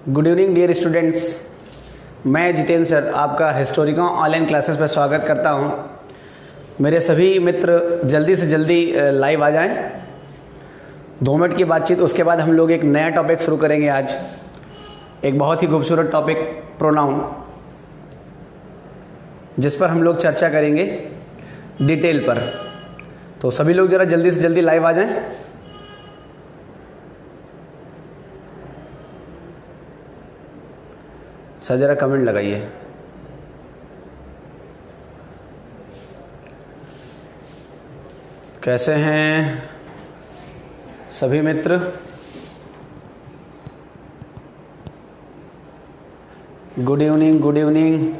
Good evening dear students, मैं Jitendra sir आपका Historica online classes पर स्वागत करता हूं। मेरे सभी मित्र जल्दी से जल्दी लाइव आ जाएं। 2 मिनट की बातचीत, उसके बाद हम लोग एक नया टॉपिक शुरू करेंगे। आज एक बहुत ही खूबसूरत टॉपिक प्रोनाउन, जिस पर हम लोग चर्चा करेंगे डिटेल पर। तो सभी लोग ज़रा जल्दी से जल्दी लाइव आ जाएं। सर ज़रा कमेंट लगाइए। कैसे हैं सभी मित्र? Good evening, good evening,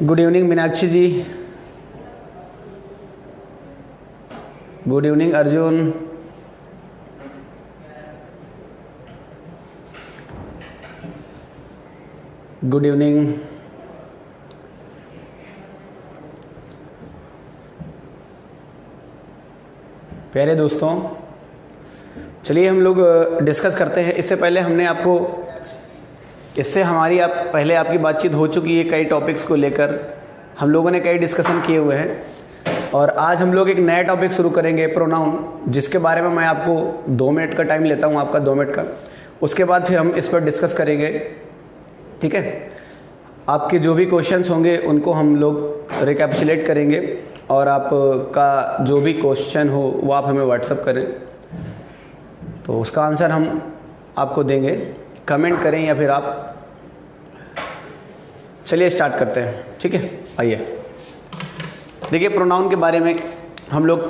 good evening Meenakshi ji, good evening Arjun, good evening. प्यारे दोस्तों, चलिए हम लोग डिस्कस करते हैं। इससे पहले हमने आपको पहले आपकी बातचीत हो चुकी है। कई टॉपिक्स को लेकर हम लोगों ने कई डिस्कशन किए हुए हैं और आज हम लोग एक नया टॉपिक शुरू करेंगे प्रोनाउन, जिसके बारे में मैं आपको 2 मिनट का टाइम लेता हूँ, आपका 2 मिनट का। उसके बाद फिर हम इस पर डिस्कस करेंगे, ठीक है। आपके जो भी क्वेश्चंस होंगे उनको हम लोग रिकैप्चुलेट करेंगे और आपका जो भी क्वेश्चन हो वो आप हमें व्हाट्सअप करें, तो उसका आंसर हम आपको देंगे। कमेंट करें या फिर आप। चलिए स्टार्ट करते हैं, ठीक है। आइए देखिए, प्रोनाउन के बारे में हम लोग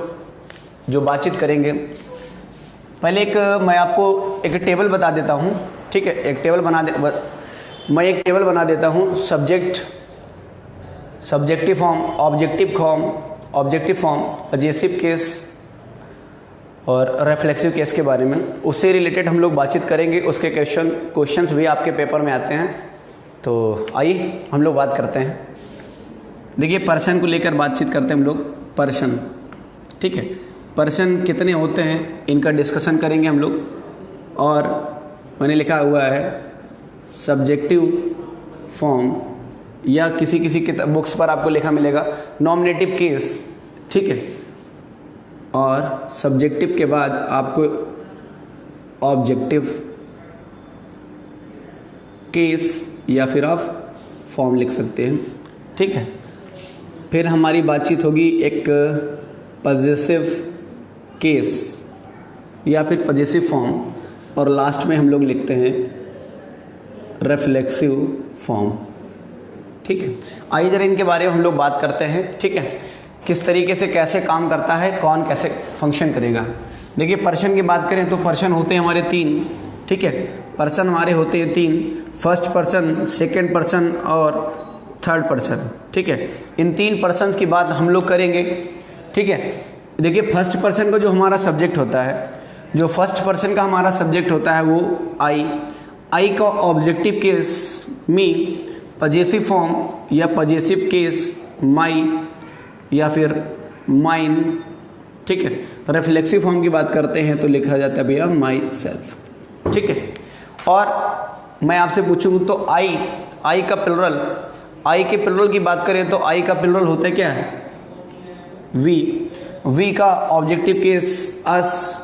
जो बातचीत करेंगे, पहले मैं आपको एक टेबल बता देता हूँ, ठीक है। मैं एक टेबल बना देता हूँ। Subjective form, objective form, possessive case और रिफ्लेक्सिव केस के बारे में, उससे रिलेटेड हम लोग बातचीत करेंगे। उसके क्वेश्चंस भी आपके पेपर में आते हैं। तो आइए हम लोग बात करते हैं। देखिए, पर्सन को लेकर बातचीत करते हैं हम लोग। पर्सन, ठीक है। पर्सन कितने होते हैं इनका डिस्कशन करेंगे हम लोग। और मैंने लिखा हुआ है सब्जेक्टिव फॉर्म, या किसी किताब बुक्स पर आपको लिखा मिलेगा नॉमिनेटिव केस, ठीक है। और सब्जेक्टिव के बाद आपको ऑब्जेक्टिव केस या फिर आप फॉर्म लिख सकते हैं, ठीक है। फिर हमारी बातचीत होगी एक पजेसिव केस या फिर पजेसिव फॉर्म, और लास्ट में हम लोग लिखते हैं रिफ्लेक्सिव फॉर्म, ठीक है। आइए जरा इनके बारे में हम लोग बात करते हैं, ठीक है। किस तरीके से कैसे काम करता है, कौन कैसे फंक्शन करेगा। देखिए, पर्सन की बात करें तो पर्सन होते हैं हमारे 3, ठीक है। पर्सन हमारे होते हैं 3, फर्स्ट पर्सन, सेकंड पर्सन और थर्ड पर्सन, ठीक है। इन 3 पर्सन्स की बात हम लोग करेंगे, ठीक है। देखिए, फर्स्ट पर्सन का जो हमारा सब्जेक्ट होता है, जो फर्स्ट पर्सन का हमारा सब्जेक्ट होता है वो आई का ऑब्जेक्टिव केस मी, पजेसिव फॉर्म या पजेसिव केस माई या फिर माइन, ठीक है। रिफ्लेक्सिव फॉर्म की बात करते हैं तो लिखा जाता है भैया माई सेल्फ, ठीक है। और मैं आपसे पूछूं तो आई का प्लुरल, आई के प्लुरल की बात करें तो आई का प्लुरल होता है क्या है? वी का objective case us,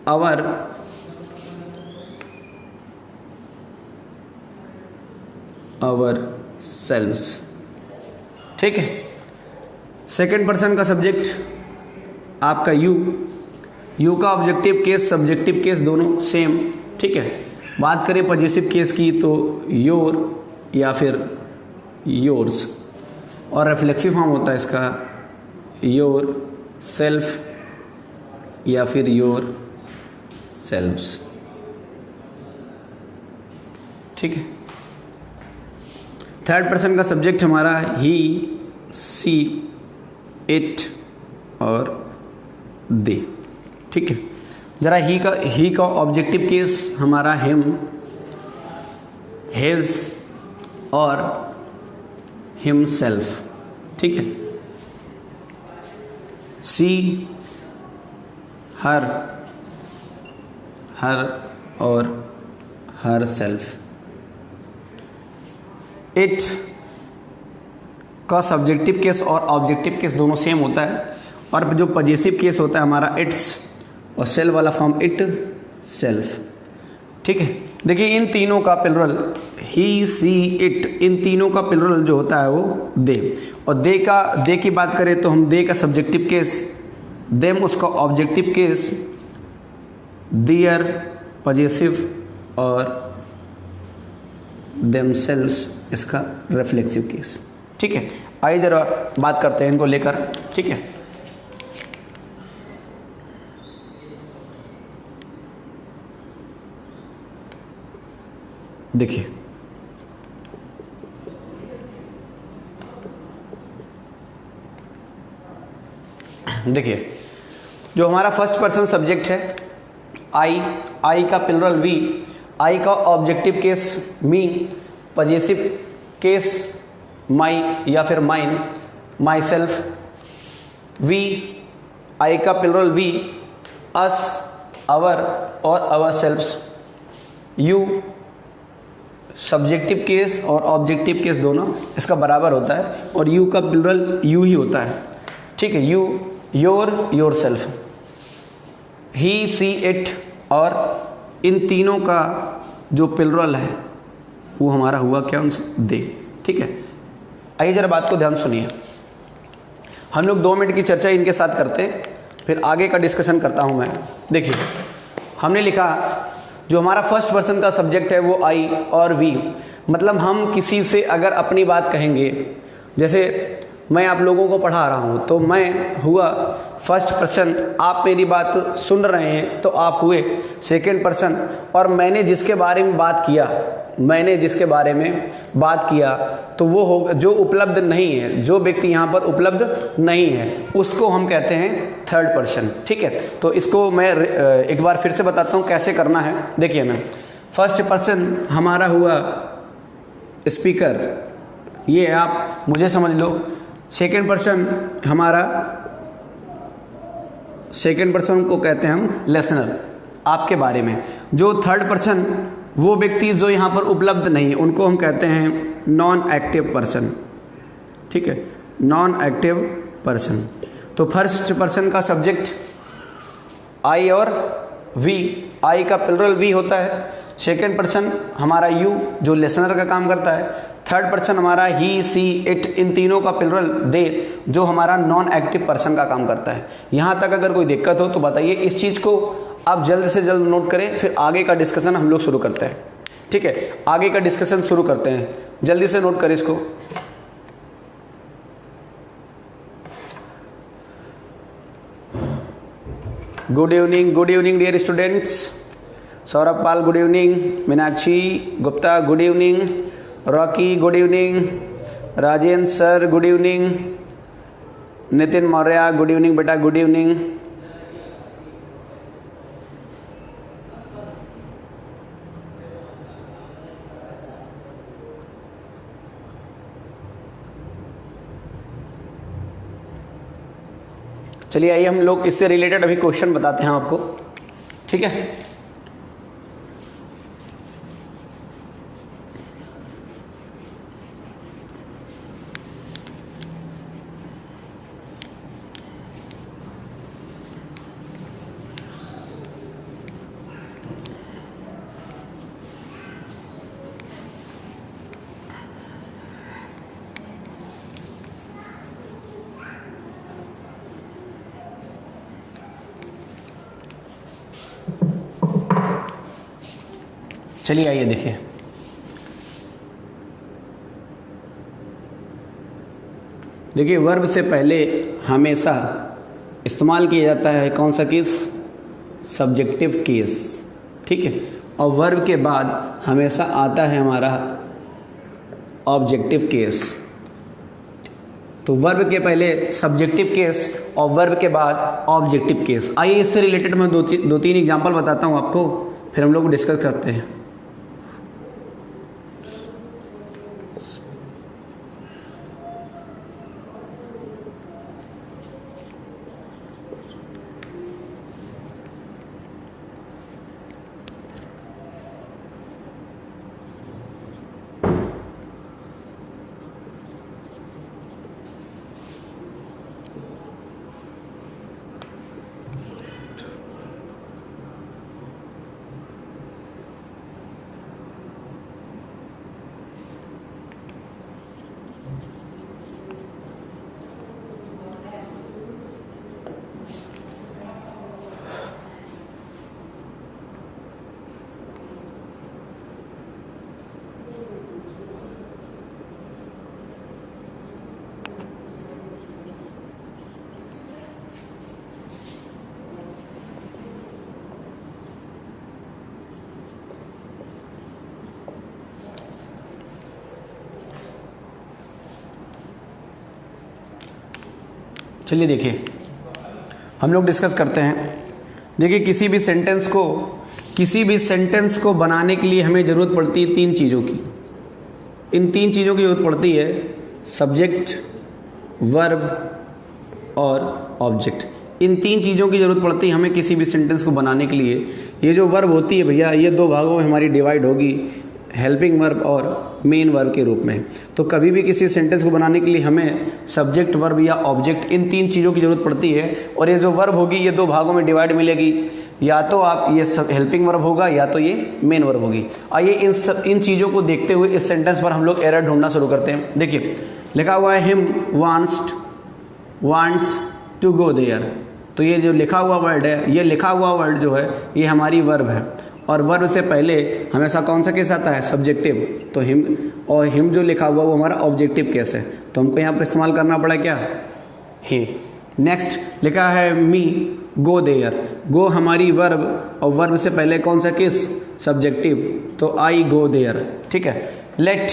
ourselves, ठीक है। सेकंड पर्सन का सब्जेक्ट आपका यू का ऑब्जेक्टिव केस, सब्जेक्टिव केस दोनों सेम, ठीक है। बात करें पजेसिव केस की तो योर या फिर योर्स, और रिफ्लेक्सिव फॉर्म होता है इसका योर सेल्फ या फिर योर सेल्व्स, ठीक है। थर्ड पर्सन का सब्जेक्ट हमारा ही, सी, इट और दे, ठीक है। जरा ही का ऑब्जेक्टिव केस हमारा हिम, हिज और हिमसेल्फ, ठीक है। सी, हर हर और हर सेल्फ। इट का सब्जेक्टिव केस और ऑब्जेक्टिव केस दोनों सेम होता है, और जो पजेसिव केस होता है हमारा इट्स, और सेल वाला फॉर्म इट सेल्फ। ठीक है, देखिए इन तीनों का प्लुरल ही, सी, इट, इन तीनों का प्लुरल जो होता है वो दे। और दे की बात करें तो हम दे का सब्जेक्टिव केस, देम उसका ऑब्जेक्टिव केस, दियर पजेसिव, और देमसेल्व्स इसका रिफ्लेक्सिव केस। ठीक है, आइए जरा बात करते हैं इनको लेकर। ठीक है, देखिए जो हमारा फर्स्ट पर्सन सब्जेक्ट है आई का प्लुरल वी, आई का objective case me, possessive case my या फिर माइन, माई सेल्फ, वी, आई का प्लुरल वी, अस, अवर और अवर सेल्फ्स, यू, सब्जेक्टिव केस और ऑब्जेक्टिव केस दोनों इसका बराबर होता है, और यू का प्लुरल यू ही होता है। ठीक है, you, your, yourself, he, she, it, और इन तीनों का जो प्लुरल है वो हमारा हुआ क्या, उनसे दे। ठीक है, आइए जरा बात को ध्यान सुनिए। हम लोग 2 मिनट की चर्चा इनके साथ करते हैं, फिर आगे का डिस्कशन करता हूं मैं। देखिए हमने लिखा जो हमारा फर्स्ट पर्सन का सब्जेक्ट है वो आई और वी, मतलब हम किसी से अगर अपनी बात कहेंगे, जैसे मैं आप लोगों को पढ़ा रहा हूँ तो मैं हुआ फर्स्ट पर्सन, आप मेरी बात सुन रहे हैं तो आप हुए सेकंड पर्सन, और मैंने जिसके बारे में बात किया तो वो हो जो उपलब्ध नहीं है, जो व्यक्ति यहाँ पर उपलब्ध नहीं है उसको हम कहते हैं थर्ड पर्सन। ठीक है, तो इसको मैं एक बार फिर से बताता हूँ कैसे करना है। देखिए मैं फर्स्ट पर्सन हमारा हुआ स्पीकर, ये आप मुझे समझ लो। सेकंड पर्सन को कहते हैं हम लिसनर, आपके बारे में। जो थर्ड पर्सन, वो व्यक्ति जो यहाँ पर उपलब्ध नहीं है, उनको हम कहते हैं नॉन एक्टिव पर्सन। ठीक है, नॉन एक्टिव पर्सन। तो फर्स्ट पर्सन का सब्जेक्ट आई और वी, आई का प्लुरल वी होता है। सेकंड पर्सन हमारा यू जो लिसनर का काम करता है। थर्ड पर्सन हमारा ही, सी, इट, इन तीनों का प्लुरल दे जो हमारा नॉन एक्टिव पर्सन का काम करता है। यहाँ तक अगर कोई दिक्कत हो तो बताइए। इस चीज़ को आप जल्द से जल्द नोट करें, फिर आगे का डिस्कशन हम लोग शुरू करते हैं। ठीक है, आगे का डिस्कशन शुरू करते हैं, जल्दी से नोट करें इसको। Good evening dear students. Saurabh Pal good evening, Meenakshi Gupta good evening, Rocky good evening, Rajendra sir good evening, Nitin Maurya good evening बेटा, गुड इवनिंग। चलिए आइए हम लोग इससे रिलेटेड अभी क्वेश्चन बताते हैं आपको। ठीक है, चलिए आइए देखिए। देखिए वर्ब से पहले हमेशा इस्तेमाल किया जाता है कौन सा केस, सब्जेक्टिव केस। ठीक है, और वर्ब के बाद हमेशा आता है हमारा ऑब्जेक्टिव केस। तो वर्ब के पहले सब्जेक्टिव केस और वर्ब के बाद ऑब्जेक्टिव केस। आइए इससे रिलेटेड मैं दो तीन एग्जांपल बताता हूँ आपको, फिर हम लोग डिस्कस करते हैं। चलिए देखिए हम लोग डिस्कस करते हैं। देखिए किसी भी सेंटेंस को बनाने के लिए हमें ज़रूरत पड़ती है 3 चीज़ों की। इन 3 चीज़ों की ज़रूरत पड़ती है, सब्जेक्ट, वर्ब और ऑब्जेक्ट। इन 3 चीज़ों की ज़रूरत पड़ती है हमें किसी भी सेंटेंस को बनाने के लिए। ये जो वर्ब होती है भैया, ये 2 भागों में हमारी डिवाइड होगी, हेल्पिंग वर्ब और मेन वर्ब के रूप में। तो कभी भी किसी सेंटेंस को बनाने के लिए हमें सब्जेक्ट, वर्ब या ऑब्जेक्ट, इन 3 चीज़ों की ज़रूरत पड़ती है। और ये जो वर्ब होगी ये 2 भागों में डिवाइड मिलेगी, या तो आप ये हेल्पिंग वर्ब होगा या तो ये मेन वर्ब होगी। आइए इन चीज़ों को देखते हुए इस सेंटेंस पर हम लोग एरर ढूंढना शुरू करते हैं। देखिए लिखा हुआ है him wants to go there. तो ये जो लिखा हुआ वर्ड है, ये लिखा हुआ वर्ड जो है ये हमारी वर्ब है, और वर्ब से पहले हमेशा कौन सा केस आता है, सब्जेक्टिव। तो हिम, और हिम जो लिखा हुआ वो हमारा ऑब्जेक्टिव केस है, तो हमको यहाँ पर इस्तेमाल करना पड़ा क्या, ही। नेक्स्ट लिखा है मी गो देयर। गो हमारी वर्ब, और वर्ब से पहले कौन सा केस, सब्जेक्टिव, तो आई गो देयर। ठीक है। Let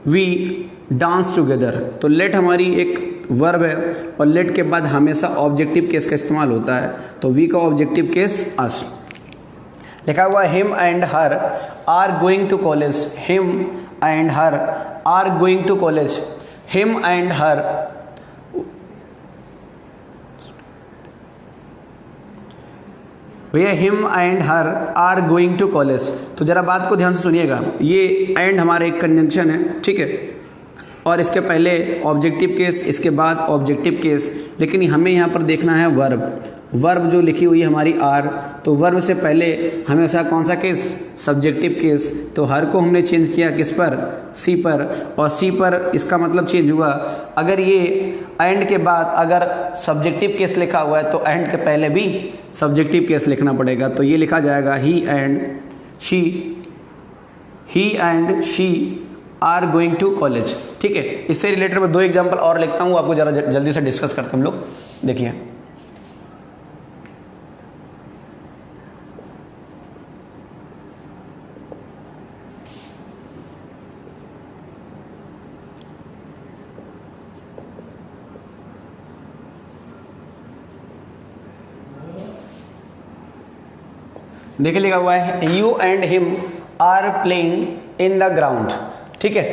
we dance together. तो लेट हमारी एक वर्ब है, और लेट के बाद हमेशा ऑब्जेक्टिव केस का इस्तेमाल होता है, तो वी का ऑब्जेक्टिव केस अस। लिखा हुआ him and her are going to college. Him and her are going to college. Him and her, भैया him and her are going to college. तो जरा बात को ध्यान से सुनिएगा, ये एंड हमारा एक कंजंक्शन है, ठीक है, और इसके पहले ऑब्जेक्टिव केस, इसके बाद ऑब्जेक्टिव केस। लेकिन हमें यहाँ पर देखना है वर्ब जो लिखी हुई है हमारी आर, तो वर्ब से पहले हमेशा कौन सा केस, सब्जेक्टिव केस। तो हर को हमने चेंज किया किस पर, सी पर, और सी पर इसका मतलब चेंज हुआ। अगर ये एंड के बाद अगर सब्जेक्टिव केस लिखा हुआ है तो एंड के पहले भी सब्जेक्टिव केस लिखना पड़ेगा। तो ये लिखा जाएगा he and she are going to college. ठीक है। इससे रिलेटेड मैं 2 एग्जाम्पल और लिखता हूँ, आपको जरा जल्दी से डिस्कस करते हम लोग। देखिए देखिए लिखा हुआ है you and him are playing in the ground. ठीक है।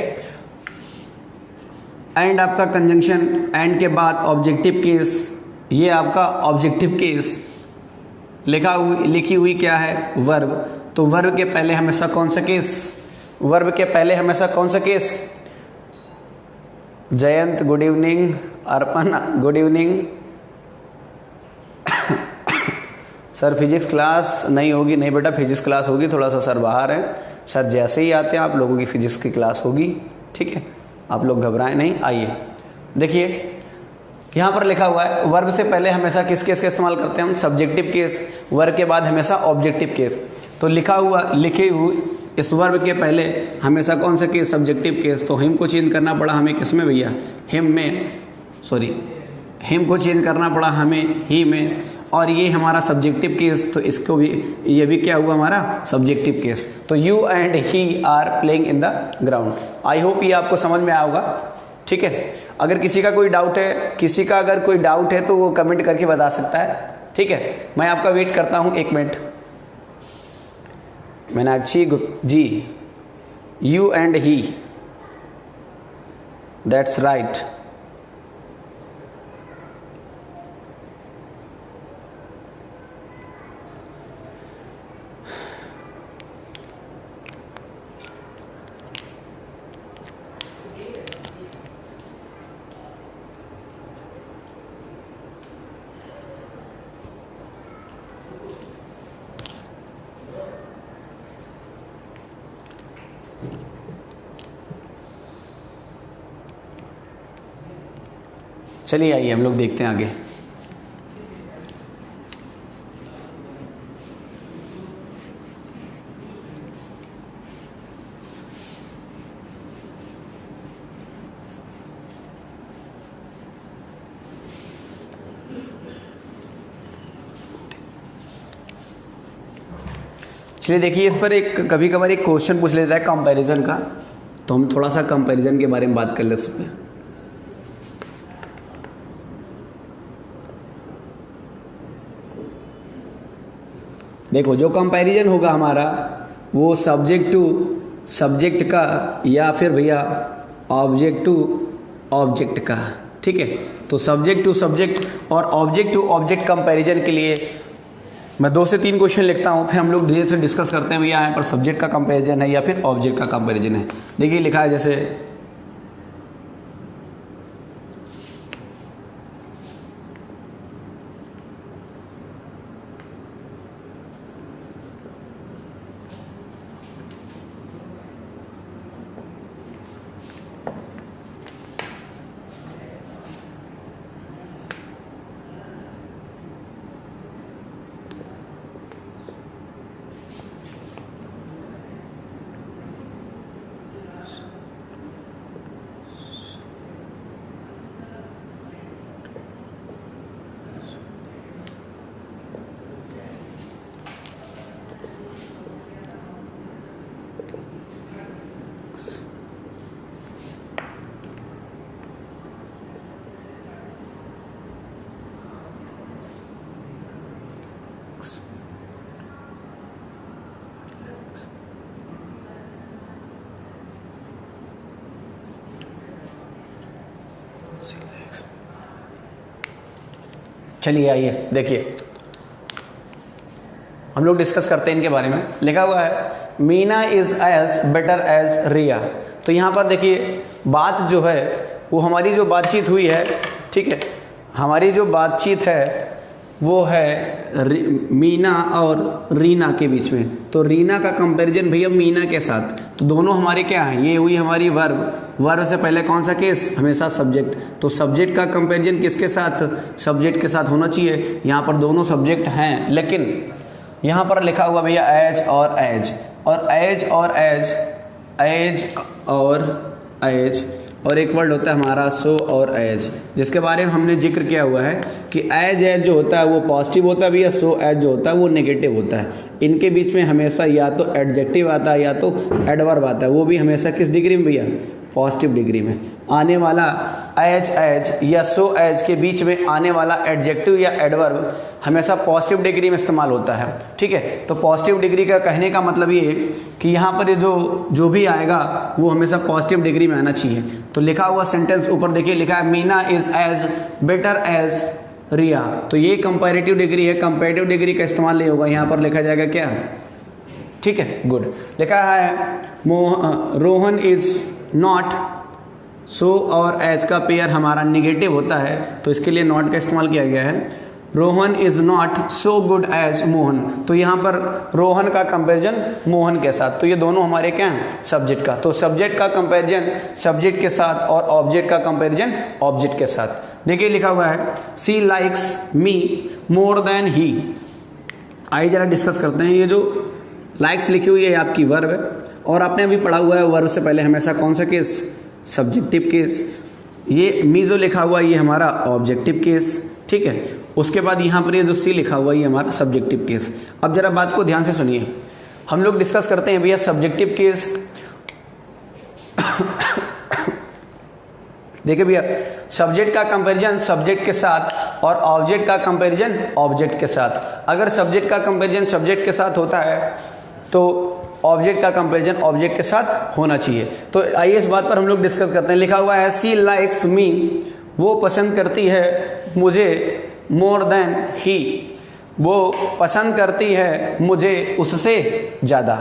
एंड आपका कंजंक्शन, एंड के बाद ऑब्जेक्टिव केस, ये आपका ऑब्जेक्टिव केस। लिखी हुई क्या है, वर्ब। तो वर्ब के पहले हमेशा कौन सा केस, वर्ब के पहले हमेशा कौन सा case, Jayant good evening, Arpan good evening. Sir physics class नहीं होगी, नहीं बेटा फिजिक्स क्लास होगी, थोड़ा सा सर बाहर है। सर जैसे ही आते हैं आप लोगों की फिजिक्स की क्लास होगी, ठीक है, आप लोग घबराएं नहीं, आइए। देखिए यहाँ पर लिखा हुआ है वर्ब से पहले हमेशा किस केस का इस्तेमाल करते हैं हम, सब्जेक्टिव केस। वर्ब के बाद हमेशा ऑब्जेक्टिव केस। तो लिखे हुए इस वर्ब के पहले हमेशा कौन सा केस, सब्जेक्टिव केस। तो हिम को चेंज करना पड़ा हमें किस में भैया, हिम को चेंज करना पड़ा हमें ही में, और ये हमारा सब्जेक्टिव केस, तो इसको भी, ये भी क्या हुआ हमारा सब्जेक्टिव केस। तो you and he are playing in the ground. I hope ये आपको समझ में आया होगा। ठीक है। अगर किसी का कोई डाउट है, तो वो कमेंट करके बता सकता है। ठीक है। मैं आपका वेट करता हूँ 1 मिनट। Meenakshi ji, you and he, that's right. चलिए आइए हम लोग देखते हैं आगे। चलिए देखिए, इस पर कभी कभार एक क्वेश्चन पूछ लेता है कंपैरिजन का, तो हम थोड़ा सा कंपैरिजन के बारे में बात कर लेते हैं। देखो जो कंपैरिजन होगा हमारा वो सब्जेक्ट टू सब्जेक्ट का या फिर भैया ऑब्जेक्ट टू ऑब्जेक्ट का, ठीक है। तो सब्जेक्ट टू सब्जेक्ट और ऑब्जेक्ट टू ऑब्जेक्ट कंपैरिजन के लिए मैं 2 से 3 क्वेश्चन लिखता हूँ, फिर हम लोग धीरे से डिस्कस करते हैं भैया यहाँ पर सब्जेक्ट का कंपैरिजन है या फिर ऑब्जेक्ट का कंपैरिजन है। देखिए लिखा है जैसे चलिए आइए देखिए हम लोग डिस्कस करते हैं इनके बारे में। लिखा हुआ है Meena is as better as Riya. तो यहाँ पर देखिए बात जो है वो हमारी जो बातचीत हुई है, ठीक है, हमारी जो बातचीत है वो है मीना और रीना के बीच में। तो रीना का कंपैरिजन भैया मीना के साथ, तो दोनों हमारे क्या हैं, ये हुई हमारी वर्ब से पहले कौन सा केस, हमेशा सब्जेक्ट। तो सब्जेक्ट का कंपैरिजन किसके साथ, सब्जेक्ट के साथ होना चाहिए। यहाँ पर दोनों सब्जेक्ट हैं, लेकिन यहाँ पर लिखा हुआ भैया एज और एज और एक वर्ड होता है हमारा सो और एज, जिसके बारे में हमने जिक्र किया हुआ है कि एज जो होता है वो पॉजिटिव होता है भैया, सो एज जो होता है वो नेगेटिव होता है। इनके बीच में हमेशा या तो एडजेक्टिव आता है या तो एडवर्ब आता है, वो भी हमेशा किस डिग्री में भैया, पॉजिटिव डिग्री में। आने वाला एज या सो एज के बीच में आने वाला एडजेक्टिव या एडवर्ब हमेशा पॉजिटिव डिग्री में इस्तेमाल होता है, ठीक है। तो पॉजिटिव डिग्री का कहने का मतलब ये कि यहाँ पर जो भी आएगा वो हमेशा पॉजिटिव डिग्री में आना चाहिए। तो लिखा हुआ सेंटेंस ऊपर देखिए लिखा है Meena is as better as Riya. तो ये कंपैरेटिव डिग्री है, कंपैरेटिव डिग्री का इस्तेमाल नहीं होगा, यहाँ पर लिखा जाएगा क्या, ठीक है, गुड। लिखा है रोहन इज नॉट, सो और एज का पेयर हमारा निगेटिव होता है, तो इसके लिए नॉट का इस्तेमाल किया गया है। Rohan is not so good as Mohan. तो यहाँ पर रोहन का कंपैरिजन मोहन के साथ, तो ये दोनों हमारे क्या हैं, सब्जेक्ट का। तो सब्जेक्ट का कंपैरिजन सब्जेक्ट के साथ और ऑब्जेक्ट का कंपैरिजन ऑब्जेक्ट के साथ। देखिए लिखा हुआ है सी likes me more then he. आइए जरा डिस्कस करते हैं। ये जो लाइक्स लिखी हुई है आपकी वर्ब है, और आपने अभी पढ़ा हुआ है वर्ब से पहले हमेशा कौन सा केस, सब्जेक्टिव केस। ये मी जो लिखा हुआ है ये हमारा ऑब्जेक्टिव केस, ठीक है। उसके बाद यहाँ पर ये जो सी लिखा हुआ है ये हमारा सब्जेक्टिव केस। अब जरा बात को ध्यान से सुनिए, हम लोग डिस्कस करते हैं भैया सब्जेक्टिव केस। देखिए भैया सब्जेक्ट का कंपैरिजन सब्जेक्ट के साथ और ऑब्जेक्ट का कंपैरिजन ऑब्जेक्ट के साथ। अगर सब्जेक्ट का कंपैरिजन सब्जेक्ट के साथ होता है तो ऑब्जेक्ट का कंपैरिजन ऑब्जेक्ट के साथ होना चाहिए। तो आइए इस बात पर हम लोग डिस्कस करते हैं। लिखा हुआ है सी लाइक्स मी, वो पसंद करती है मुझे, मोर देन ही, वो पसंद करती है मुझे उससे ज़्यादा,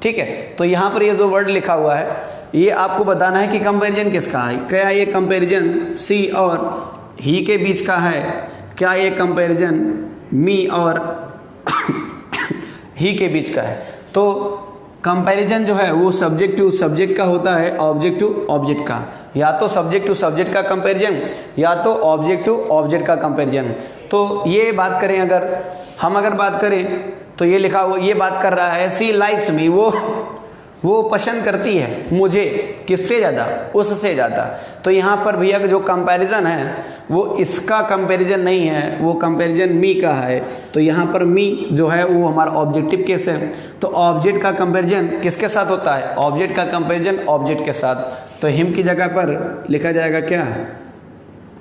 ठीक है। तो यहाँ पर ये जो वर्ड लिखा हुआ है ये आपको बताना है कि कंपैरिजन किसका है। क्या ये कंपैरिजन सी और ही के बीच का है, क्या ये कंपैरिजन मी और ही के बीच का है। तो कंपैरिजन जो है वो सब्जेक्ट टू सब्जेक्ट का होता है, ऑब्जेक्ट टू ऑब्जेक्ट का, या तो सब्जेक्ट टू सब्जेक्ट का कंपैरिजन या तो ऑब्जेक्ट टू ऑब्जेक्ट का कंपैरिजन। तो ये बात करें अगर हम बात करें तो ये लिखा हुआ ये बात कर रहा है सी लाइक्स मी, वो पसंद करती है मुझे, किससे ज़्यादा, उससे ज़्यादा। तो यहाँ पर भैया जो कंपैरिजन है वो इसका कंपैरिजन नहीं है, वो कंपैरिजन मी का है। तो यहाँ पर मी जो है वो हमारा ऑब्जेक्टिव केस है। तो ऑब्जेक्ट का कंपैरिजन किसके साथ होता है, ऑब्जेक्ट का कंपैरिजन ऑब्जेक्ट के साथ। तो हिम की जगह पर लिखा जाएगा क्या,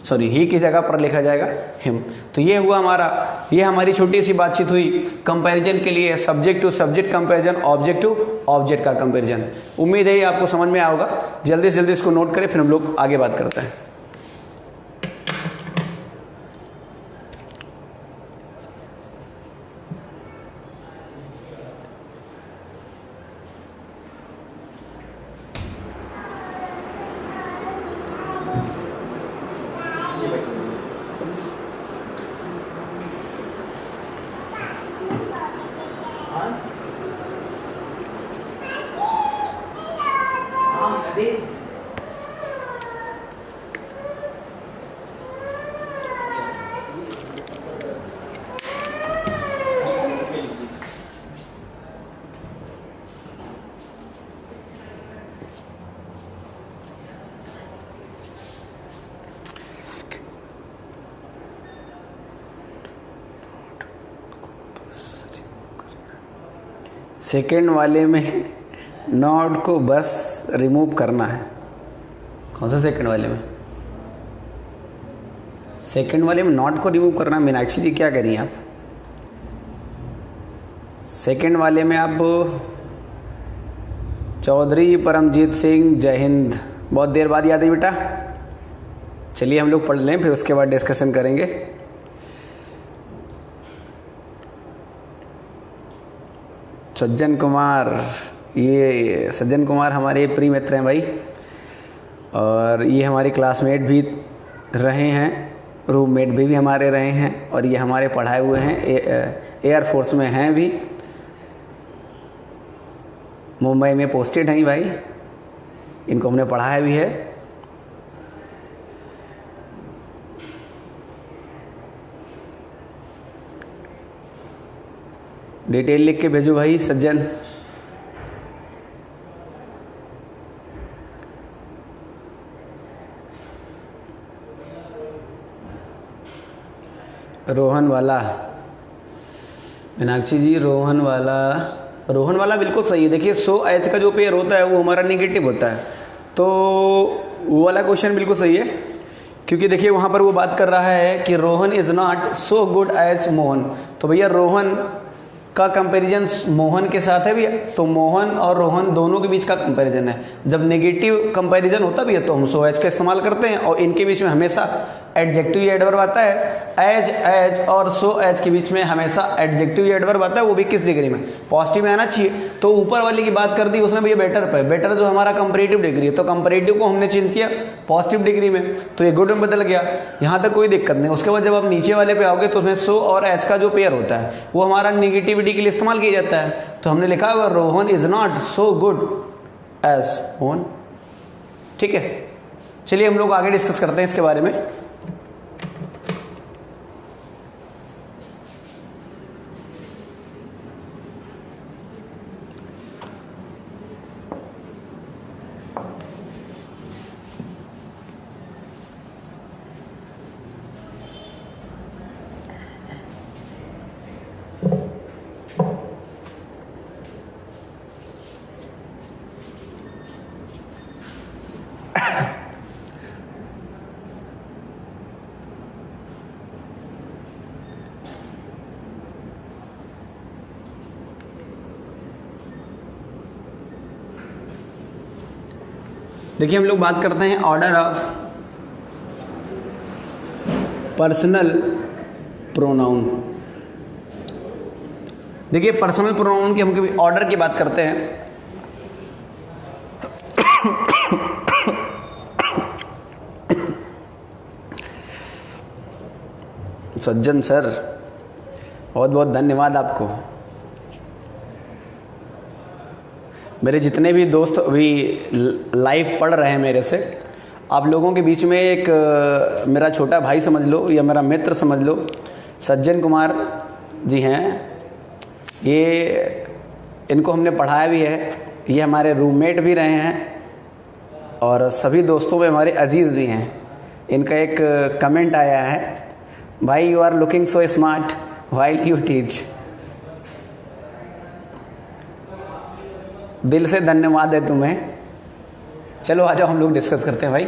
सॉरी ही की जगह पर लिखा जाएगा हिम। तो ये हुआ हमारा, ये हमारी छोटी सी बातचीत हुई कंपैरिजन के लिए, subject to subject comparison, object to object का कंपैरिजन। उम्मीद है ये आपको समझ में आया होगा। जल्दी से जल्दी इसको नोट करें, फिर हम लोग आगे बात करते हैं। सेकेंड वाले में नॉट को बस रिमूव करना है। कौन सा सेकेंड वाले में? सेकेंड वाले में नॉट को रिमूव करना। मीनाक्षी जी क्या करिए आप? सेकेंड वाले में आप चौधरी परमजीत सिंह, जय हिंद। बहुत देर बाद याद है बेटा। चलिए हम लोग पढ़ लें, फिर उसके बाद डिस्कशन करेंगे। सज्जन कुमार, ये सज्जन कुमार हमारे प्रिय मित्र हैं भाई, और ये हमारे क्लासमेट भी रहे हैं, रूममेट भी हमारे रहे हैं, और ये हमारे पढ़ाए हुए हैं, एयरफोर्स में हैं भी, मुंबई में पोस्टेड हैं भाई, इनको हमने पढ़ाया भी है। डिटेल लिख के भेजो भाई सज्जन। रोहन वाला, मीनाक्षी जी रोहन वाला बिल्कुल सही है। देखिए सो एच का जो पेयर होता है वो हमारा निगेटिव होता है, तो वो वाला क्वेश्चन बिल्कुल सही है, क्योंकि देखिए वहाँ पर वो बात कर रहा है कि Rohan is not so good as Mohan. तो भैया रोहन का कंपैरिजन मोहन के साथ है भैया, तो मोहन और रोहन दोनों के बीच का कंपैरिजन है। जब नेगेटिव कंपैरिजन होता भी है तो हम सो एज का इस्तेमाल करते हैं, और इनके बीच में हमेशा एडजेक्टिव एडवर्ब आता है। एज और सो एज के बीच में हमेशा एडजेक्टिव एडवर्ब आता है, वो भी किस डिग्री में? पॉजिटिव में आना चाहिए। तो ऊपर वाले की बात कर दी उसने भैया बेटर पे, बेटर जो हमारा कंपैरेटिव डिग्री है, तो कंपैरेटिव को हमने चेंज किया पॉजिटिव डिग्री में, तो ये गुड में बदल गया। यहाँ तक कोई दिक्कत नहीं। उसके बाद जब आप नीचे वाले पे आओगे तो उसमें सो और एज का जो पेयर होता है वो हमारा निगेटिविटी के लिए इस्तेमाल किया जाता है। तो हमने लिखा हुआ Rohan is not so good as Mohan. ठीक है, चलिए हम लोग आगे डिस्कस करते हैं इसके बारे में। देखिए हम लोग बात करते हैं ऑर्डर ऑफ पर्सनल प्रोनाउन। देखिए पर्सनल प्रोनाउन की हम कभी ऑर्डर की बात करते हैं। सज्जन सर बहुत बहुत धन्यवाद आपको। मेरे जितने भी दोस्त अभी लाइव पढ़ रहे हैं मेरे से, आप लोगों के बीच में एक मेरा छोटा भाई समझ लो या मेरा मित्र समझ लो, सज्जन कुमार जी हैं। ये इनको हमने पढ़ाया भी है, ये हमारे रूममेट भी रहे हैं और सभी दोस्तों में हमारे अजीज़ भी हैं। इनका एक कमेंट आया है, भाई you are looking so smart while you teach. दिल से धन्यवाद है तुम्हें। चलो आ जाओ हम लोग डिस्कस करते हैं भाई।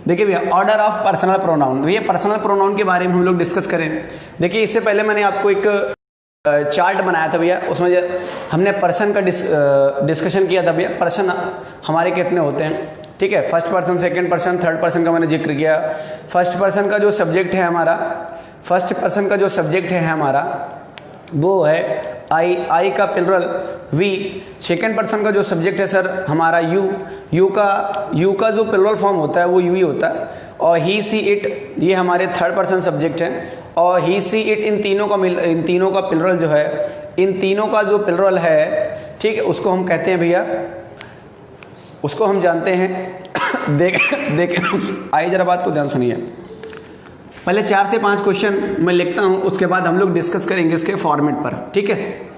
देखिए भैया ऑर्डर ऑफ पर्सनल प्रोनाउन, ये पर्सनल प्रोनाउन के बारे में हम लोग डिस्कस करें। देखिए इससे पहले मैंने आपको एक चार्ट बनाया था भैया, उसमें हमने पर्सन का डिस्कशन किया था भैया। पर्सन हमारे कितने होते हैं, ठीक है, first person, second person, third person का मैंने जिक्र किया। फर्स्ट पर्सन का जो सब्जेक्ट है हमारा, फर्स्ट पर्सन का जो सब्जेक्ट है हमारा वो है आई का प्लुरल वी। सेकंड पर्सन का जो सब्जेक्ट है सर हमारा यू का जो प्लुरल फॉर्म होता है वो यू ही होता है। और ही सी इट ये हमारे थर्ड पर्सन सब्जेक्ट है। और ही सी इट इन तीनों का प्लुरल जो है, इन तीनों का जो प्लुरल है, ठीक है, उसको हम कहते हैं भैया, उसको हम जानते हैं देख आइए जरा बात को ध्यान सुनिए। पहले 4 से 5 क्वेश्चन मैं लिखता हूं, उसके बाद हम लोग डिस्कस करेंगे इसके फॉर्मेट पर, ठीक है।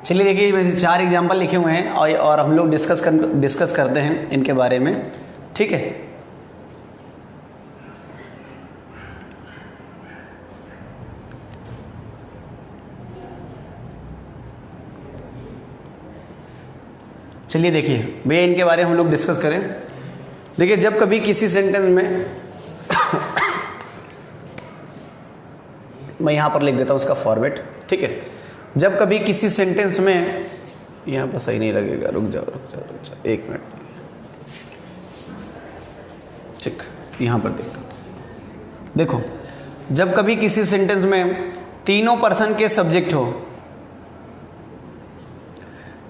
चलिए देखिए मैंने 4 एग्जाम्पल लिखे हुए हैं और हम लोग डिस्कस करते हैं इनके बारे में, ठीक है। चलिए देखिए भैया इनके बारे में हम लोग डिस्कस करें। देखिए जब कभी किसी सेंटेंस में मैं यहां पर लिख देता हूं उसका फॉर्मेट, ठीक है। जब कभी किसी सेंटेंस में, यहां पर सही नहीं लगेगा, रुक जाओ 1 मिनट, ठीक, यहां पर देखो जब कभी किसी सेंटेंस में तीनों पर्सन के सब्जेक्ट हो,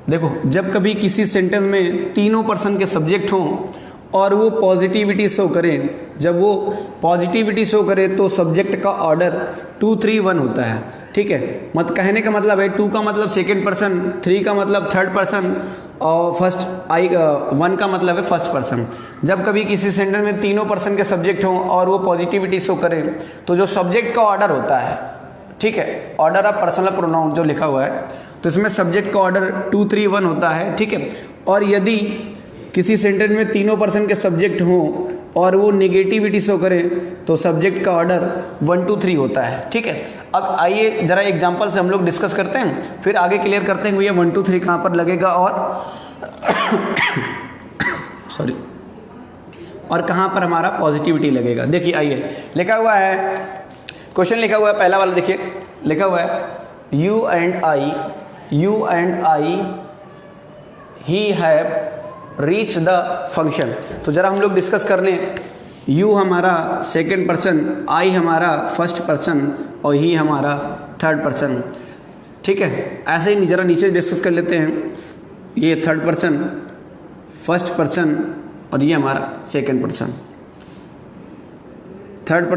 देखो जब कभी किसी सेंटेंस में तीनों पर्सन के सब्जेक्ट हो और वो पॉजिटिविटी शो करें, जब वो पॉजिटिविटी शो करे तो सब्जेक्ट का ऑर्डर 2 3 1 होता है, ठीक है। मत कहने का मतलब है 2 का मतलब सेकंड पर्सन, 3 का मतलब थर्ड पर्सन और 1 का मतलब है फर्स्ट पर्सन। जब कभी किसी सेंटेंस में तीनों पर्सन के सब्जेक्ट हों और वो पॉजिटिविटी शो करें तो जो सब्जेक्ट का ऑर्डर होता है, ठीक है, ऑर्डर ऑफ पर्सनल प्रोनाउन जो लिखा हुआ है, तो इसमें सब्जेक्ट का ऑर्डर 2 3 1 होता है, ठीक है। और यदि किसी सेंटेंस में तीनों पर्सन के सब्जेक्ट हों और वो नेगेटिविटी शो करें तो सब्जेक्ट का ऑर्डर 1 2 3 होता है, ठीक है। अब आइए जरा एग्जांपल से हम लोग डिस्कस करते हैं, फिर आगे क्लियर करते हैं भैया 1 2 3 कहाँ पर लगेगा सॉरी और कहाँ पर हमारा पॉजिटिविटी लगेगा। देखिए आइए लिखा हुआ है, क्वेश्चन लिखा हुआ है पहला वाला, देखिए लिखा हुआ है you and I he have reach the function. तो जरा हम लोग डिस्कस कर लें, यू हमारा सेकंड पर्सन, आई हमारा फर्स्ट पर्सन और ही हमारा थर्ड पर्सन, ठीक है। ऐसे ही जरा नीचे डिस्कस कर लेते हैं, ये थर्ड पर्सन, फर्स्ट पर्सन और ये हमारा सेकंड पर्सन, थर्ड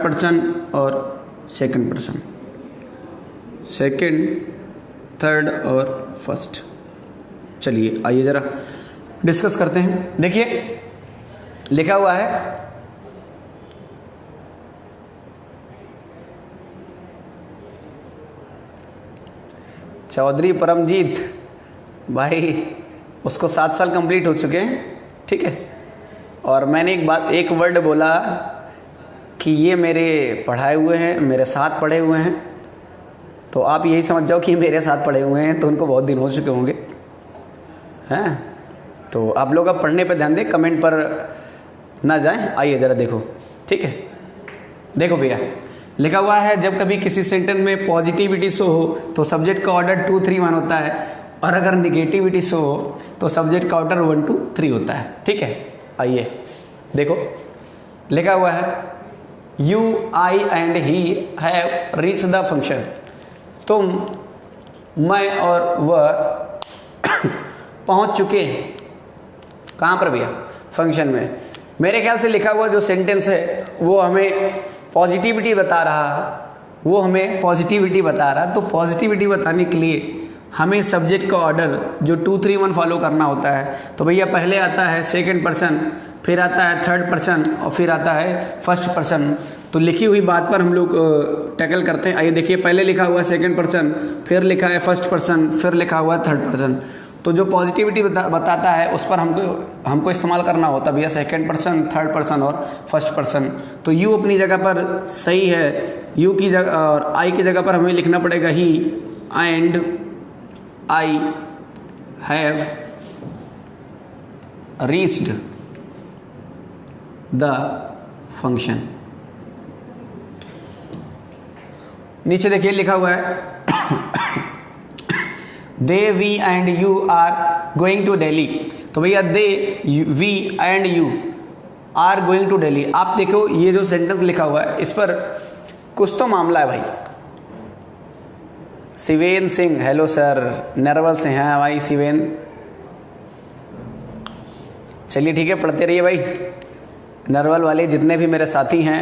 पर्सन और सेकंड पर्सन, सेकंड, थर्ड और फर्स्ट। चलिए आइए जरा डिस्कस करते हैं। देखिए लिखा हुआ है चौधरी परमजीत भाई, उसको 7 साल कंप्लीट हो चुके हैं, ठीक है। और मैंने एक वर्ड बोला कि ये मेरे पढ़ाए हुए हैं, मेरे साथ पढ़े हुए हैं, तो आप यही समझ जाओ कि मेरे साथ पढ़े हुए हैं तो उनको बहुत दिन हो चुके होंगे, हैं। तो आप लोग अब पढ़ने पे ध्यान दें, कमेंट पर ना जाएं। आइए ज़रा देखो, ठीक है। देखो भैया, लिखा हुआ है जब कभी किसी सेंटेंस में पॉजिटिविटी शो हो तो सब्जेक्ट का ऑर्डर 2 3 1 होता है, और अगर निगेटिविटी शो हो तो सब्जेक्ट का ऑर्डर 1 2 3 होता है, ठीक है। आइए देखो, लिखा हुआ है you, I and he have reach the function. तुम, मैं और वह पहुंच चुके हैं। कहाँ पर भैया? फंक्शन में। मेरे ख्याल से लिखा हुआ जो सेंटेंस है वो हमें पॉजिटिविटी बता रहा है, वो हमें पॉजिटिविटी बता रहा है। तो पॉजिटिविटी बताने के लिए हमें सब्जेक्ट का ऑर्डर जो 2 3 1 फॉलो करना होता है। तो भैया पहले आता है सेकंड पर्सन, फिर आता है थर्ड पर्सन, और फिर आता है फर्स्ट पर्सन। तो लिखी हुई बात पर हम लोग टैकल करते हैं। आइए देखिए, पहले लिखा हुआ है सेकंड पर्सन, फिर लिखा है फर्स्ट पर्सन, फिर लिखा हुआ है थर्ड पर्सन। तो जो पॉजिटिविटी बताता है उस पर हमको इस्तेमाल करना होता है भैया सेकंड पर्सन, थर्ड पर्सन और फर्स्ट पर्सन। तो यू अपनी जगह पर सही है, यू की जगह और आई की जगह पर हमें लिखना पड़ेगा he and I have reached the function. नीचे देखिए लिखा हुआ है they, we and you are going to Delhi. तो भैया they, we and you are going to Delhi. आप देखो ये जो सेंटेंस लिखा हुआ है इस पर कुछ तो मामला है भाई। शिवेन सिंह, हेलो सर, नरवल से हैं भाई शिवेन। चलिए ठीक है, पढ़ते रहिए भाई। नरवल वाले जितने भी मेरे साथी हैं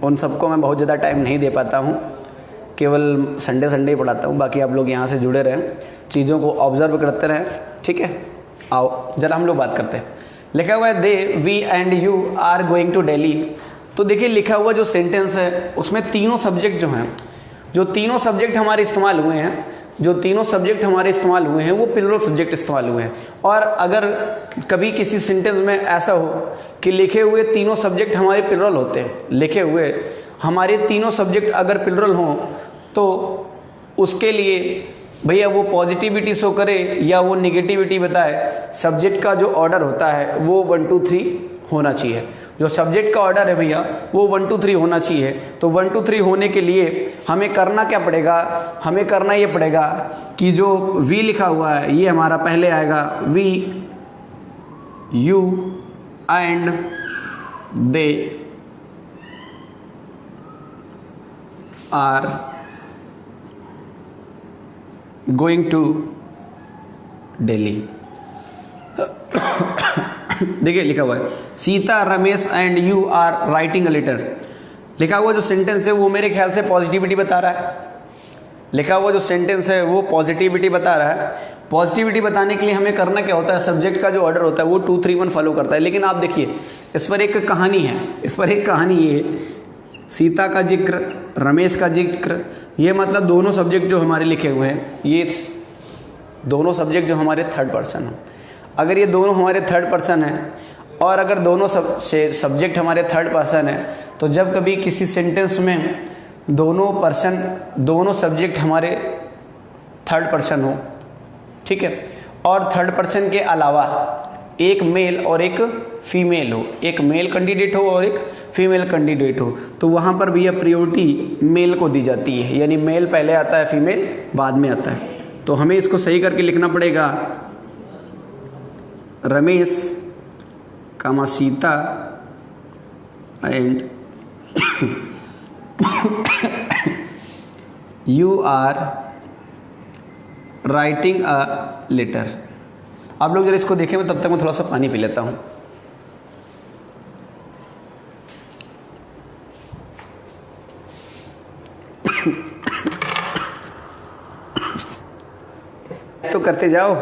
उन सबको मैं बहुत ज़्यादा टाइम नहीं दे पाता हूँ, केवल संडे ही पढ़ाता हूँ। बाकी आप लोग यहाँ से जुड़े रहें, चीज़ों को ऑब्जर्व करते रहें, ठीक है। आओ जरा हम लोग बात करते हैं। लिखा हुआ है they, we and you are going to Delhi. तो देखिए लिखा हुआ जो सेंटेंस है उसमें तीनों सब्जेक्ट जो हैं, जो तीनों सब्जेक्ट हमारे इस्तेमाल हुए हैं, जो तीनों सब्जेक्ट हमारे इस्तेमाल हुए हैं वो प्लूरल सब्जेक्ट इस्तेमाल हुए हैं। और अगर कभी किसी सेंटेंस में ऐसा हो कि लिखे हुए तीनों सब्जेक्ट हमारे प्लूरल होते हैं, लिखे हुए हमारे तीनों सब्जेक्ट अगर प्लूरल हों तो उसके लिए भैया वो पॉजिटिविटी शो करे या वो निगेटिविटी बताए, सब्जेक्ट का जो ऑर्डर होता है वो 1 2 3 होना चाहिए। जो सब्जेक्ट का ऑर्डर है भैया वो 1 2 3 होना चाहिए। तो 1 2 3 होने के लिए हमें करना क्या पड़ेगा? हमें करना ये पड़ेगा कि जो वी लिखा हुआ है ये हमारा पहले आएगा, we, you and they are going to Delhi. देखिए लिखा हुआ है Sita, Ramesh and you are writing a letter. लिखा हुआ जो सेंटेंस है वो मेरे ख्याल से पॉजिटिविटी बता रहा है। लिखा हुआ जो सेंटेंस है वो पॉजिटिविटी बता रहा है। पॉजिटिविटी बताने के लिए हमें करना क्या होता है? सब्जेक्ट का जो ऑर्डर होता है वो 2 3 1 फॉलो करता है। लेकिन आप देखिए इस पर एक कहानी है, इस पर एक कहानी ये है, सीता का जिक्र, रमेश का जिक्र, ये मतलब दोनों सब्जेक्ट जो हमारे लिखे हुए हैं ये दोनों सब्जेक्ट जो हमारे थर्ड पर्सन हैं। अगर ये दोनों हमारे थर्ड पर्सन हैं और अगर दोनों सब्जेक्ट हमारे थर्ड पर्सन है तो जब कभी किसी सेंटेंस में दोनों सब्जेक्ट हमारे थर्ड पर्सन हो, ठीक है, और थर्ड पर्सन के अलावा एक मेल और एक फीमेल हो, एक मेल कैंडिडेट हो और एक फीमेल कैंडिडेट हो, तो वहाँ पर भैया प्रायोरिटी मेल को दी जाती है। यानी मेल पहले आता है, फीमेल बाद में आता है। तो हमें इसको सही करके लिखना पड़ेगा Ramesh comma Sita and you are writing a letter. आप लोग जरा इसको देखें, मैं तब तक मैं थोड़ा सा पानी पी लेता हूँ। तो करते जाओ।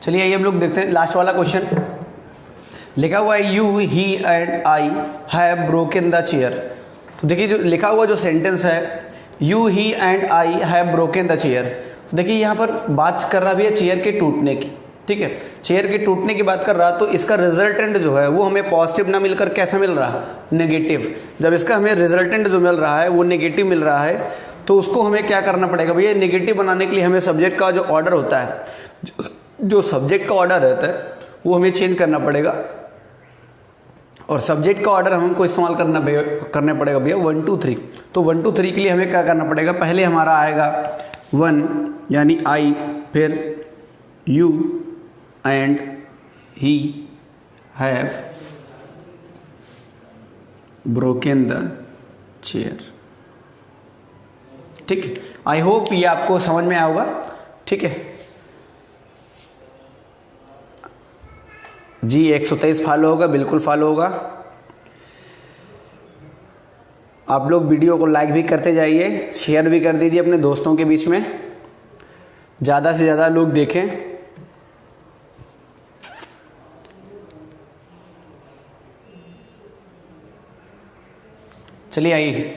चलिए आइए हम लोग देखते हैं लास्ट वाला क्वेश्चन। लिखा हुआ है you he and I have broken the chair. तो देखिए जो लिखा हुआ जो सेंटेंस है you he and I have broken the chair, देखिए यहाँ पर बात कर रहा भी है चेयर के टूटने की, ठीक है, चेयर के टूटने की बात कर रहा, तो इसका रिजल्टेंट जो है वो हमें पॉजिटिव ना मिलकर कैसा मिल रहा, नेगेटिव। जब इसका हमें रिजल्टेंट जो मिल रहा है वो नेगेटिव मिल रहा है, तो उसको हमें क्या करना पड़ेगा भैया, नेगेटिव बनाने के लिए हमें सब्जेक्ट का जो ऑर्डर होता है, जो सब्जेक्ट का ऑर्डर रहता है वो हमें चेंज करना पड़ेगा। और सब्जेक्ट का ऑर्डर हमको इस्तेमाल करने पड़ेगा भैया 1 2 3। तो 1 2 3 के लिए हमें क्या करना पड़ेगा, पहले हमारा आएगा 1 यानी आई, फिर you and he have broken the chair. ठीक है, आई होप ये आपको समझ में आया होगा। ठीक है जी, 123 फॉलो होगा, बिल्कुल फॉलो होगा। आप लोग वीडियो को लाइक भी करते जाइए, शेयर भी कर दीजिए अपने दोस्तों के बीच में, ज़्यादा से ज़्यादा लोग देखें। चलिए आइए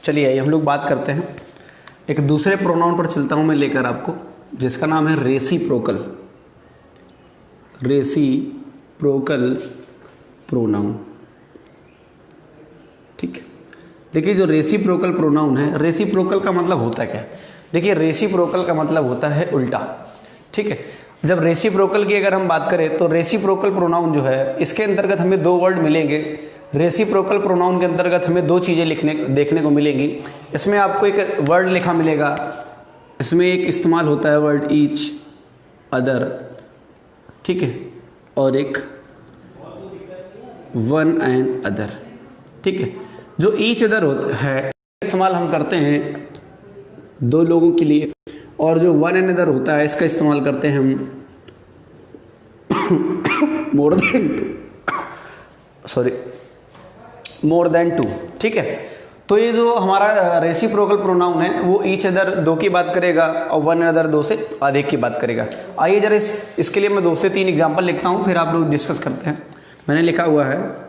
चलिए आइए हम लोग बात करते हैं, एक दूसरे प्रोनाउन पर चलता हूं मैं लेकर आपको, जिसका नाम है रेसिप्रोकल। Reciprocal pronoun. ठीक है, देखिए जो रेसिप्रोकल प्रोनाउन है, रेसिप्रोकल का मतलब होता है क्या, देखिए रेसिप्रोकल का मतलब होता है उल्टा। ठीक है, जब रेसिप्रोकल की अगर हम बात करें तो रेसिप्रोकल प्रोनाउन जो है इसके अंतर्गत हमें दो वर्ड मिलेंगे। रेसिप्रोकल प्रोनाउन के अंतर्गत हमें दो चीज़ें देखने को मिलेंगी। इसमें आपको एक वर्ड लिखा मिलेगा, इसमें एक इस्तेमाल होता है वर्ड ईच अदर, ठीक है, और एक वन एंड अदर। ठीक है, जो ईच अदर होता है इस्तेमाल हम करते हैं दो लोगों के लिए, और जो वन एंड अदर होता है इसका इस्तेमाल करते हैं हम मोर देन टू। ठीक है, तो ये जो हमारा रेसिप्रोकल प्रोनाउन है वो ईच अदर दो की बात करेगा और वन अदर दो से अधिक की बात करेगा। आइए जरा इसके लिए मैं 2 से 3 एग्जांपल लिखता हूं, फिर आप लोग डिस्कस करते हैं। मैंने लिखा हुआ है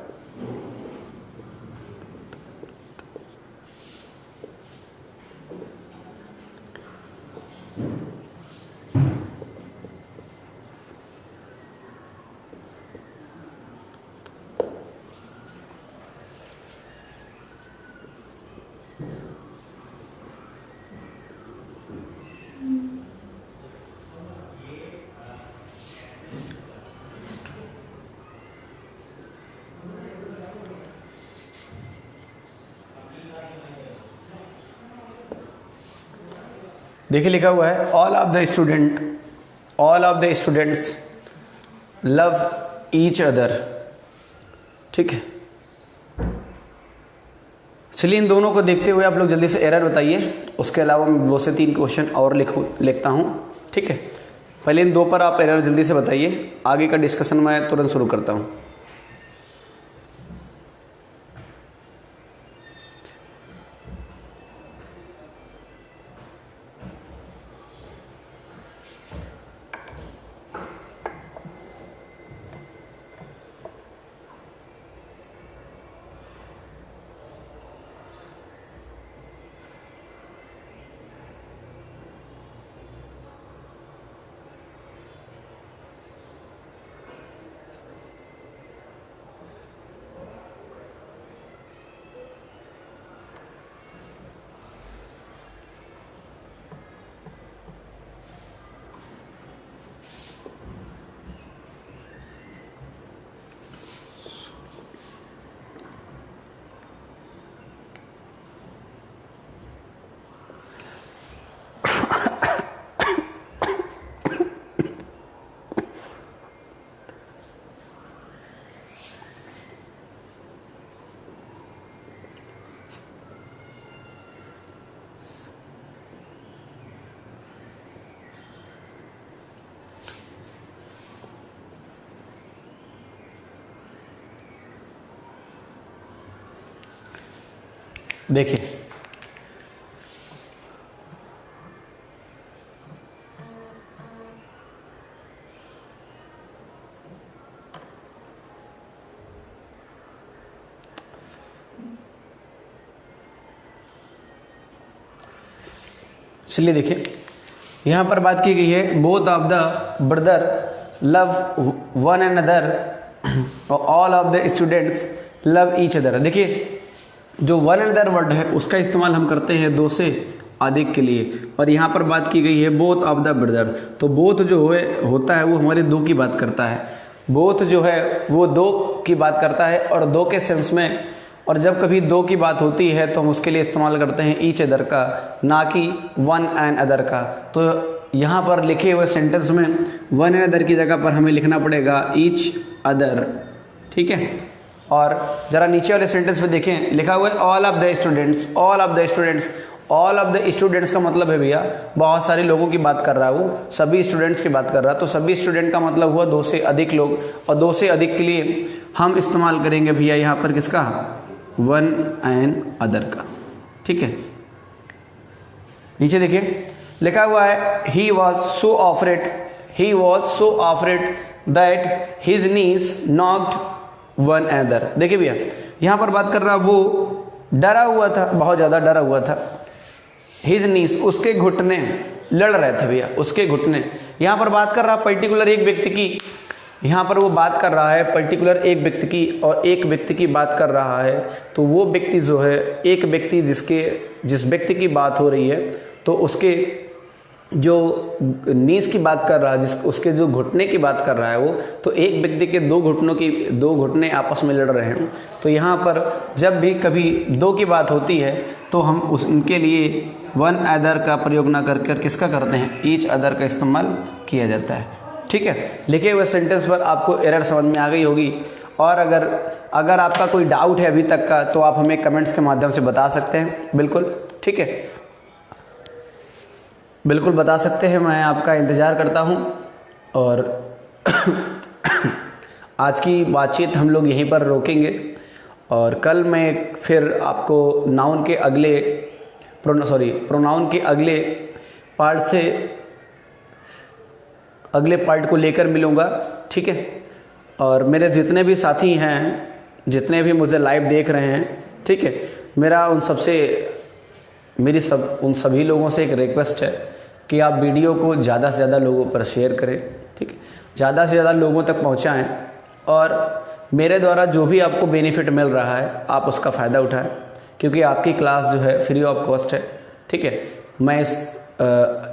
देखिए लिखा हुआ है all of the students love each other. ठीक है, चलिए इन दोनों को देखते हुए आप लोग जल्दी से एरर बताइए, उसके अलावा मैं 2 से 3 क्वेश्चन और लिखता हूं। ठीक है, पहले इन 2 पर आप एरर जल्दी से बताइए, आगे का डिस्कशन मैं तुरंत शुरू करता हूं। देखिए चलिए देखिए यहाँ पर बात की गई है both of the brother love one and other all of the students love each other. देखिए जो वन एंड अदर वर्ड है उसका इस्तेमाल हम करते हैं दो से अधिक के लिए, और यहाँ पर बात की गई है बोथ ऑफ द ब्रदर। तो बोथ जो है होता है वो हमारे दो की बात करता है, बोथ जो है वो दो की बात करता है और दो के सेंस में, और जब कभी दो की बात होती है तो हम उसके लिए इस्तेमाल करते हैं ईच अदर का, ना कि वन एंड अदर का। तो यहाँ पर लिखे हुए सेंटेंस में वन एंड अदर की जगह पर हमें लिखना पड़ेगा ईच अदर, ठीक है। और ज़रा नीचे वाले सेंटेंस में देखें, लिखा हुआ है all of the students, all of the students. All of the students का मतलब है भैया बहुत सारे लोगों की बात कर रहा है, वो सभी स्टूडेंट्स की बात कर रहा है। तो सभी स्टूडेंट का मतलब हुआ दो से अधिक लोग, और दो से अधिक के लिए हम इस्तेमाल करेंगे भैया यहाँ पर किसका, वन एंड अदर का, ठीक है। नीचे देखिए लिखा हुआ है he was so afraid, he was so afraid that his knees knocked one another. देखिए भैया यहाँ पर बात कर रहा वो डरा हुआ था, बहुत ज़्यादा डरा हुआ था। हिज नीज उसके घुटने लड़ रहे थे भैया, उसके घुटने। यहाँ पर बात कर रहा पर्टिकुलर एक व्यक्ति की, यहाँ पर वो बात कर रहा है पर्टिकुलर एक व्यक्ति की, और एक व्यक्ति की बात कर रहा है। तो वो व्यक्ति जो है, एक व्यक्ति जिस व्यक्ति की बात हो रही है, तो उसके जो नीज की बात कर रहा है, उसके जो घुटने की बात कर रहा है वो, तो एक व्यक्ति के दो घुटने आपस में लड़ रहे हैं। तो यहाँ पर जब भी कभी दो की बात होती है तो हम उनके लिए वन अदर का प्रयोग ना कर किसका करते हैं, ईच अदर का इस्तेमाल किया जाता है, ठीक है। लिखे हुए सेंटेंस पर आपको एरर समझ में आ गई होगी, और अगर आपका कोई डाउट है अभी तक का तो आप हमें कमेंट्स के माध्यम से बता सकते हैं, बिल्कुल, ठीक है, बिल्कुल बता सकते हैं। मैं आपका इंतज़ार करता हूं, और आज की बातचीत हम लोग यहीं पर रोकेंगे, और कल मैं फिर आपको प्रोनाउन के अगले पार्ट को लेकर मिलूँगा, ठीक है। और मेरे जितने भी साथी हैं, जितने भी मुझे लाइव देख रहे हैं, ठीक है, मेरा उन सभी लोगों से एक रिक्वेस्ट है कि आप वीडियो को ज़्यादा से ज़्यादा लोगों पर शेयर करें, ठीक है, ज़्यादा से ज़्यादा लोगों तक पहुंचाएं, और मेरे द्वारा जो भी आपको बेनिफिट मिल रहा है आप उसका फ़ायदा उठाएं, क्योंकि आपकी क्लास जो है फ्री ऑफ कॉस्ट है, ठीक है। मैं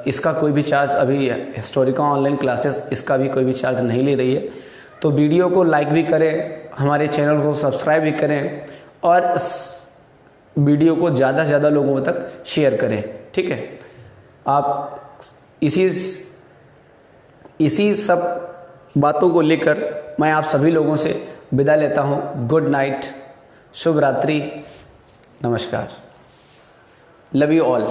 इसका कोई भी चार्ज, अभी हिस्टोरिका ऑनलाइन क्लासेस, इसका भी कोई भी चार्ज नहीं ले रही है। तो वीडियो को लाइक भी करें, हमारे चैनल को सब्सक्राइब भी करें, और इस वीडियो को ज़्यादा से ज़्यादा लोगों तक शेयर करें, ठीक है। आप इसी सब बातों को लेकर मैं आप सभी लोगों से विदा लेता हूँ। गुड नाइट, शुभ रात्रि, नमस्कार, लव यू ऑल।